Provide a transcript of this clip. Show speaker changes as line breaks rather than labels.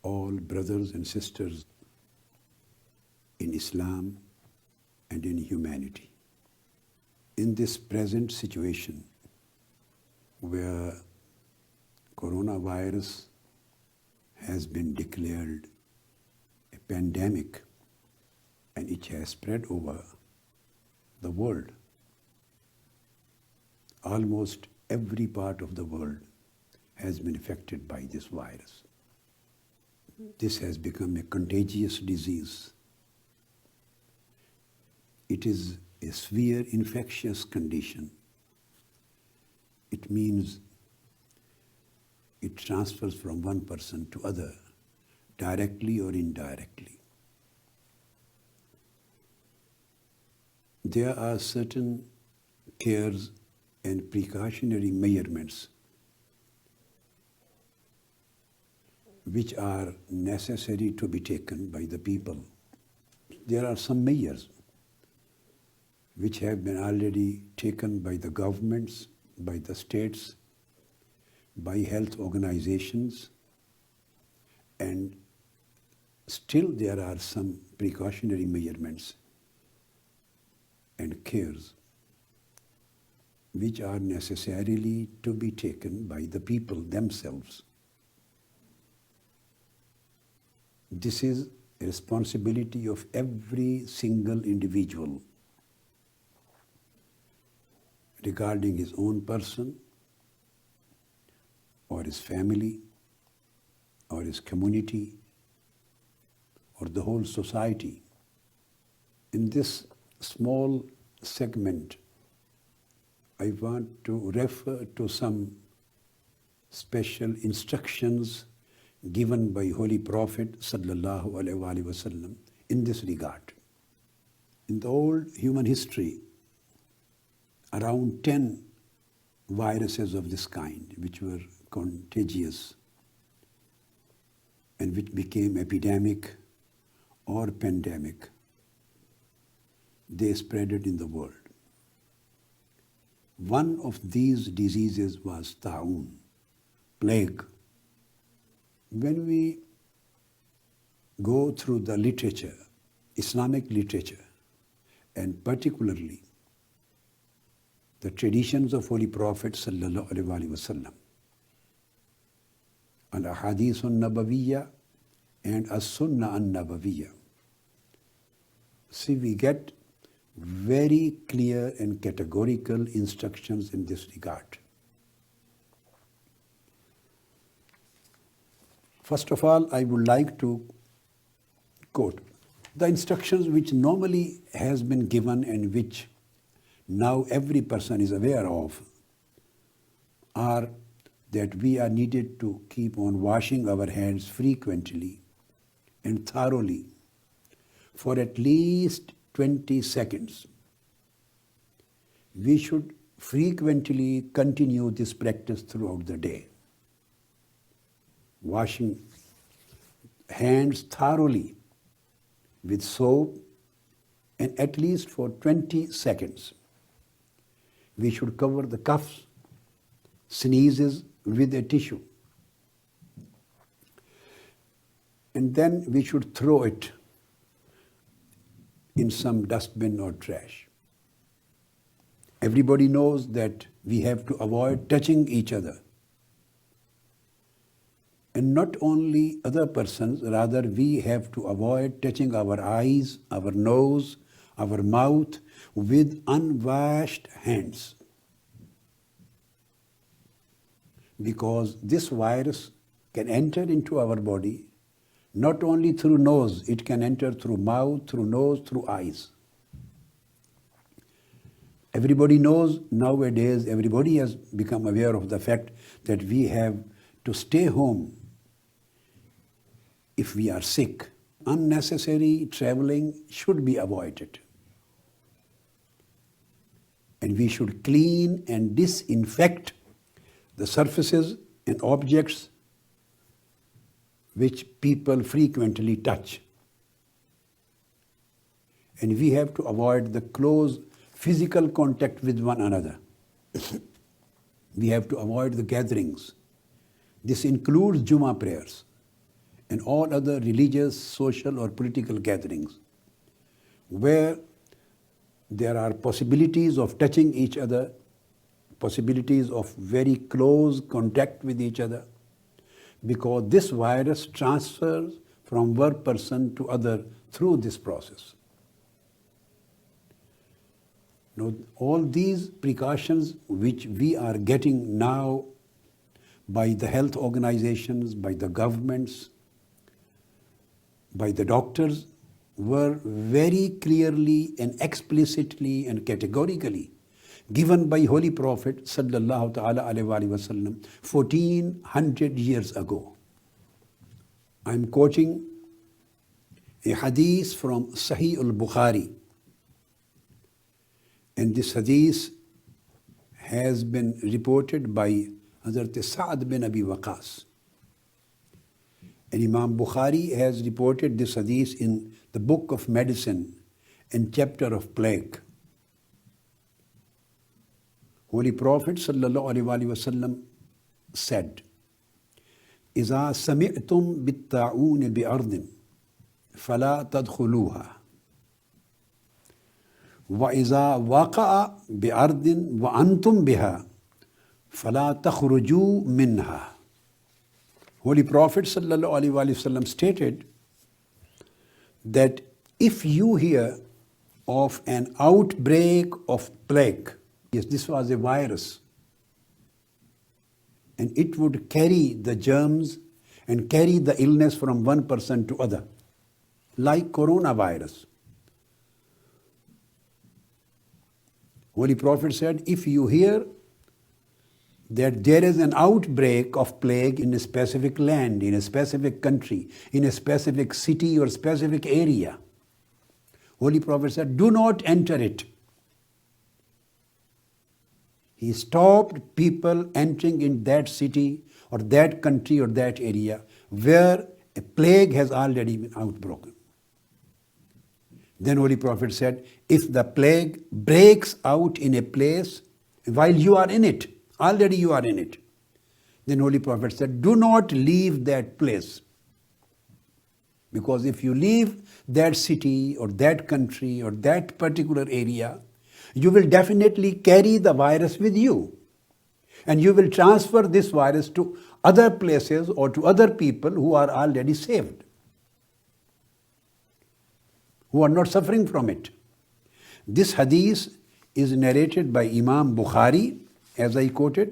all brothers and sisters in Islam and in humanity. In this present situation where coronavirus has been declared a pandemic and it has spread over the world, almost every part of the world has been affected by this virus. This has become a contagious disease. It is a severe infectious condition. It means it transfers from one person to other, directly or indirectly. There are certain cares and precautionary measurements which are necessary to be taken by the people. There are some measures which have been already taken by the governments, by the states, by health organizations, and still there are some precautionary measurements and cares which are necessarily to be taken by the people themselves. This is a responsibility of every single individual regarding his own person or his family or his community or the whole society. In this small segment, I want to refer to some special instructions given by Holy Prophet sallallahu alaihi wasallam in this regard. In the old human history, around 10 viruses of this kind, which were contagious and which became epidemic or pandemic, they spread it in the world. One of these diseases was ta'un, plague. When we go through the literature, Islamic literature, and particularly the traditions of Holy Prophet sallallahu alaihi wasallam, al-ahadith an-nabawiyya and as-sunnah an-nabawiyya, see, we get very clear and categorical instructions in this regard. First of all, I would like to quote the instructions which normally has been given and which now every person is aware of are that we are needed to keep on washing our hands frequently and thoroughly for at least 20 seconds. We should frequently continue this practice throughout the day. Washing hands thoroughly with soap and at least for 20 seconds. We should cover the coughs, sneezes with a tissue. And then we should throw it in some dustbin or trash. Everybody knows that we have to avoid touching each other. And not only other persons, rather we have to avoid touching our eyes, our nose, our mouth with unwashed hands. Because this virus can enter into our body not only through nose, it can enter through mouth, through nose, through eyes. Everybody knows nowadays, everybody has become aware of the fact that we have to stay home if we are sick. Unnecessary traveling should be avoided. And we should clean and disinfect the surfaces and objects which people frequently touch. And we have to avoid the close physical contact with one another. We have to avoid the gatherings. This includes Jummah prayers and all other religious, social, or political gatherings, where there are possibilities of touching each other, possibilities of very close contact with each other, because this virus transfers from one person to other through this process. Now, all these precautions which we are getting now by the health organizations, by the governments, by the doctors, were very clearly and explicitly and categorically given by Holy Prophet sallallahu ta'ala alayhi wa sallam 1400 years ago. I'm quoting a hadith from Sahih al-Bukhari, and this hadith has been reported by Hazrat Sa'ad bin Abi Waqas. And Imam Bukhari has reported this hadith in the book of medicine and chapter of plague. Holy Prophet sallallahu alaihi wasallam said, إذا سمعتم بالطاعون بأرض فلا تدخلوها وإذا وقع بأرض وأنتم بها فلا تخرجوا منها. Holy Prophet sallallahu alaihi wasallam stated that if you hear of an outbreak of plague, yes, this was a virus, and it would carry the germs and carry the illness from one person to other, like coronavirus. Holy Prophet said, if you hear that there is an outbreak of plague in a specific land, in a specific country, in a specific city or specific area, Holy Prophet said, do not enter it. He stopped people entering in that city or that country or that area where a plague has already been outbroken. Then Holy Prophet said, if the plague breaks out in a place while you are in it, already you are in it, then Holy Prophet said, do not leave that place. Because if you leave that city or that country or that particular area, you will definitely carry the virus with you. And you will transfer this virus to other places or to other people who are already saved, who are not suffering from it. This hadith is narrated by Imam Bukhari, as I quoted.